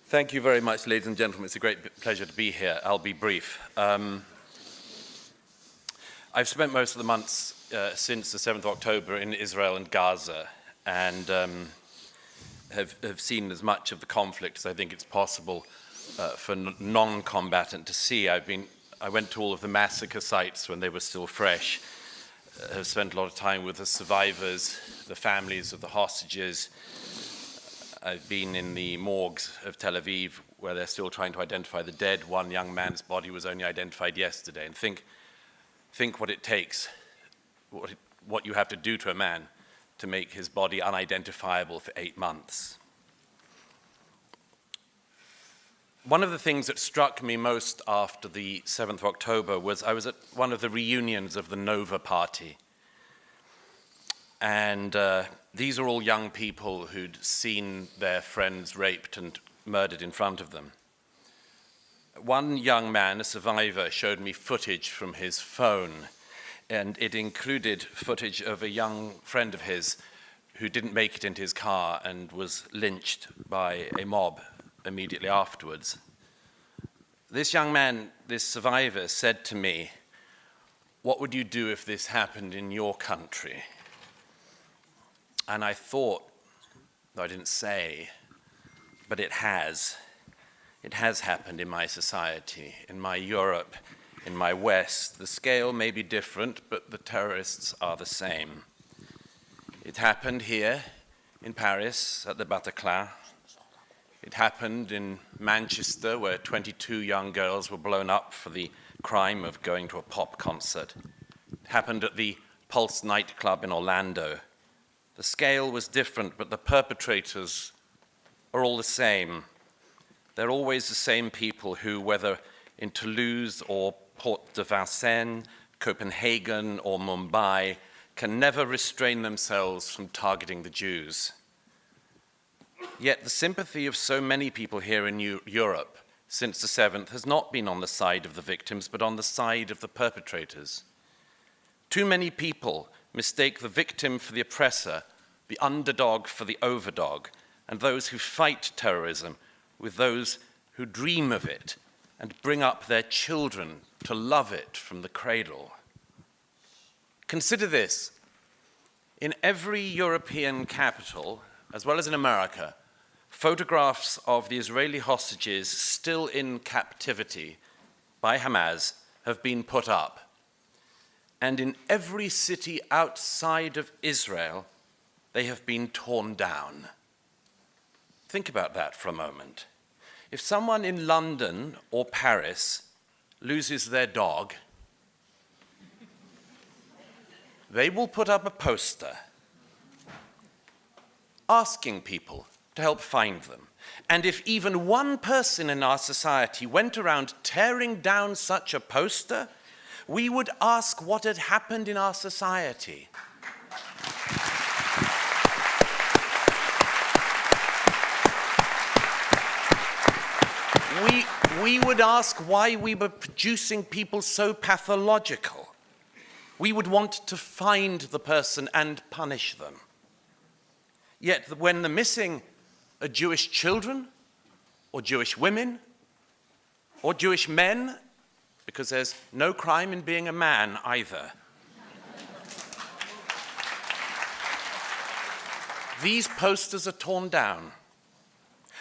Thank you very much, ladies and gentlemen. It's a great pleasure to be here. I'll be brief. I've spent most of the months since the 7th of October in Israel and Gaza, and have seen as much of the conflict as I think it's possible for non-combatant to see. I went to all of the massacre sites when they were still fresh. Have spent a lot of time with the survivors, the families of the hostages. I've been in the morgues of Tel Aviv, where they're still trying to identify the dead. One young man's body was only identified yesterday. And think what it takes, what you have to do to a man to make his body unidentifiable for 8 months. One of the things that struck me most after the 7th of October was I was at one of the reunions of the Nova Party. And these are all young people who'd seen their friends raped and murdered in front of them. One young man, a survivor, showed me footage from his phone, and it included footage of a young friend of his who didn't make it into his car and was lynched by a mob immediately afterwards. This young man, this survivor, said to me, "What would you do if this happened in your country?" And I thought, though I didn't say, but it has. It has happened in my society, in my Europe, in my West. The scale may be different, but the terrorists are the same. It happened here in Paris at the Bataclan. It happened in Manchester, where 22 young girls were blown up for the crime of going to a pop concert. It happened at the Pulse nightclub in Orlando. The scale was different, but the perpetrators are all the same. They're always the same people who, whether in Toulouse or Port de Vincennes, Copenhagen or Mumbai, can never restrain themselves from targeting the Jews. Yet the sympathy of so many people here in Europe since the 7th has not been on the side of the victims, but on the side of the perpetrators. Too many people mistake the victim for the oppressor, the underdog for the overdog, and those who fight terrorism with those who dream of it and bring up their children to love it from the cradle. Consider this. In every European capital, as well as in America, photographs of the Israeli hostages still in captivity by Hamas have been put up. And in every city outside of Israel, they have been torn down. Think about that for a moment. If someone in London or Paris loses their dog, they will put up a poster asking people to help find them. And if even one person in our society went around tearing down such a poster, we would ask what had happened in our society. We would ask why we were producing people so pathological. We would want to find the person and punish them. Yet when the missing are Jewish children, or Jewish women, or Jewish men, because there's no crime in being a man either. These posters are torn down.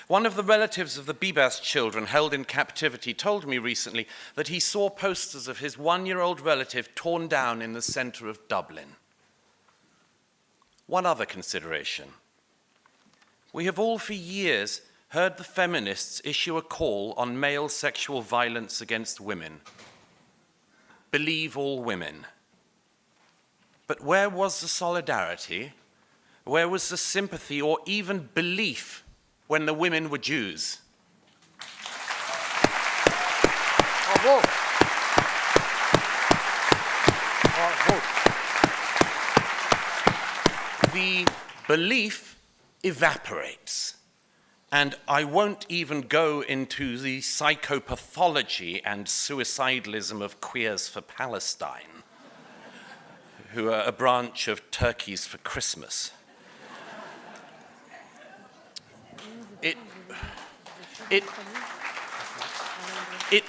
One of the relatives of the Bibas children held in captivity told me recently that he saw posters of his 1-year-old relative torn down in the center of Dublin. One other consideration. We have all for years heard the feminists issue a call on male sexual violence against women. Believe all women. But where was the solidarity? Where was the sympathy or even belief when the women were Jews? Bravo. Bravo. The belief evaporates. And I won't even go into the psychopathology and suicidalism of Queers for Palestine, who are a branch of Turkeys for Christmas. It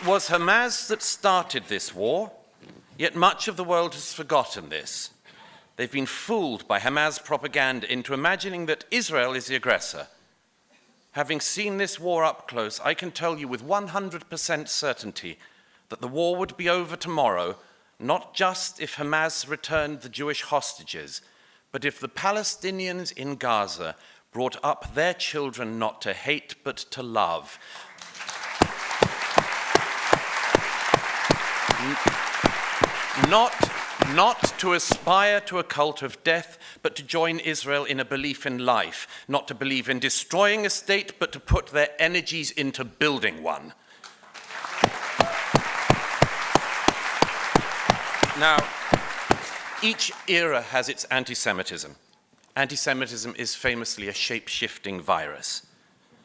was Hamas that started this war, yet much of the world has forgotten this. They've been fooled by Hamas propaganda into imagining that Israel is the aggressor. Having seen this war up close, I can tell you with 100% certainty that the war would be over tomorrow, not just if Hamas returned the Jewish hostages, but if the Palestinians in Gaza brought up their children not to hate but to love. Not to aspire to a cult of death, but to join Israel in a belief in life, not to believe in destroying a state, but to put their energies into building one. Now, each era has its anti-Semitism. Anti-Semitism is famously a shape-shifting virus.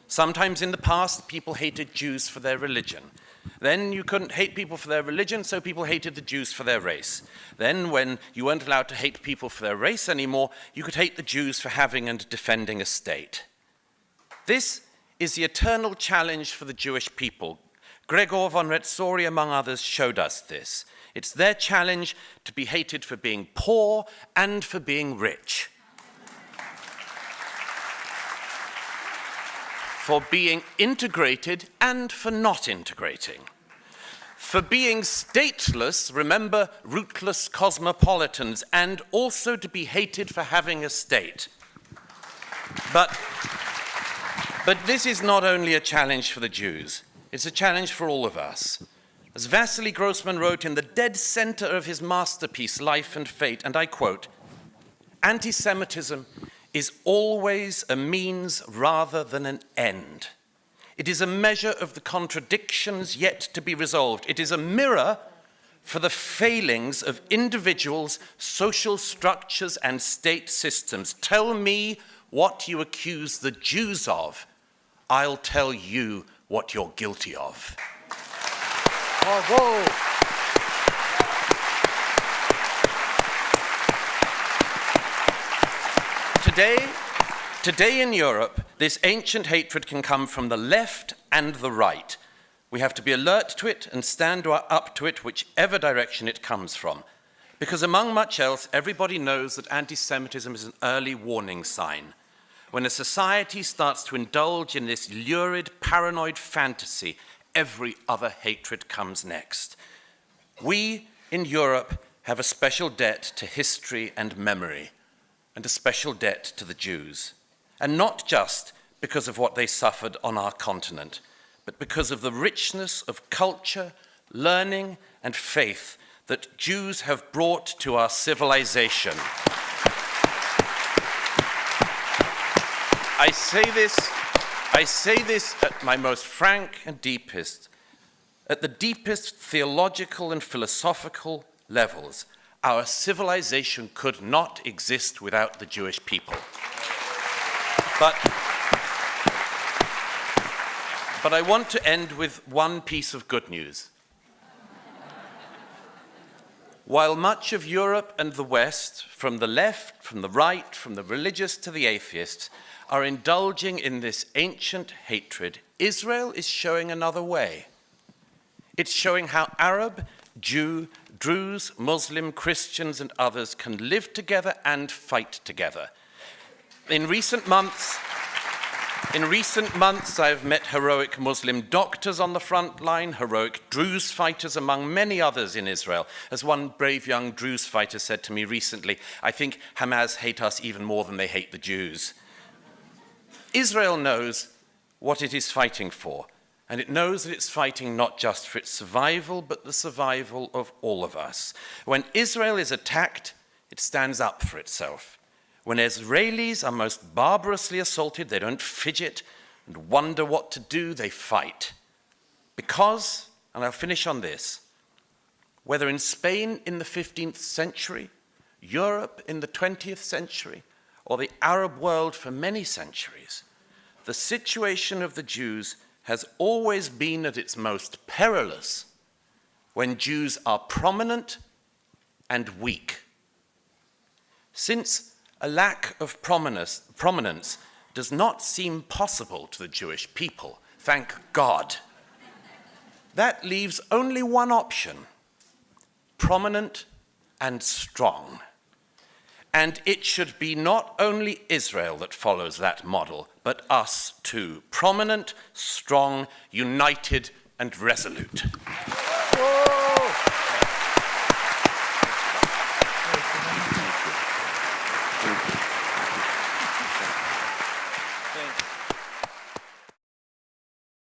Sometimes in the past, people hated Jews for their religion. Then you couldn't hate people for their religion, so people hated the Jews for their race. Then when you weren't allowed to hate people for their race anymore, you could hate the Jews for having and defending a state. This is the eternal challenge for the Jewish people. Gregor von Retzori, among others, showed us this. It's their challenge to be hated for being poor and for being rich. For being integrated and for not integrating. For being stateless, remember, rootless cosmopolitans, and also to be hated for having a state. But this is not only a challenge for the Jews, it's a challenge for all of us. As Vasily Grossman wrote in the dead center of his masterpiece, Life and Fate, and I quote, "Anti-Semitism is always a means rather than an end. It is a measure of the contradictions yet to be resolved. It is a mirror for the failings of individuals, social structures, and state systems. Tell me what you accuse the Jews of. I'll tell you what you're guilty of." Bravo! Today in Europe, this ancient hatred can come from the left and the right. We have to be alert to it and stand up to it whichever direction it comes from. Because among much else, everybody knows that anti-Semitism is an early warning sign. When a society starts to indulge in this lurid, paranoid fantasy, every other hatred comes next. We in Europe have a special debt to history and memory, and a special debt to the Jews. And not just because of what they suffered on our continent, but because of the richness of culture, learning, and faith that Jews have brought to our civilization. I say this at my most frank and deepest, at the deepest theological and philosophical levels. Our civilization could not exist without the Jewish people. But I want to end with one piece of good news. While much of Europe and the West, from the left, from the right, from the religious to the atheists, are indulging in this ancient hatred, Israel is showing another way. It's showing how Arab, Jew, Druze, Muslim, Christians, and others can live together and fight together. In recent months, I've met heroic Muslim doctors on the front line, heroic Druze fighters, among many others in Israel. As one brave young Druze fighter said to me recently, "I think Hamas hate us even more than they hate the Jews." Israel knows what it is fighting for. And it knows that it's fighting not just for its survival, but the survival of all of us. When Israel is attacked, it stands up for itself. When Israelis are most barbarously assaulted, they don't fidget and wonder what to do, they fight. Because, and I'll finish on this, whether in Spain in the 15th century, Europe in the 20th century, or the Arab world for many centuries, the situation of the Jews has always been at its most perilous when Jews are prominent and weak. Since a lack of prominence does not seem possible to the Jewish people, Thank God. That leaves only one option: prominent and strong. And it should be not only Israel that follows that model, but us too. Prominent, strong, united, and resolute. Whoa!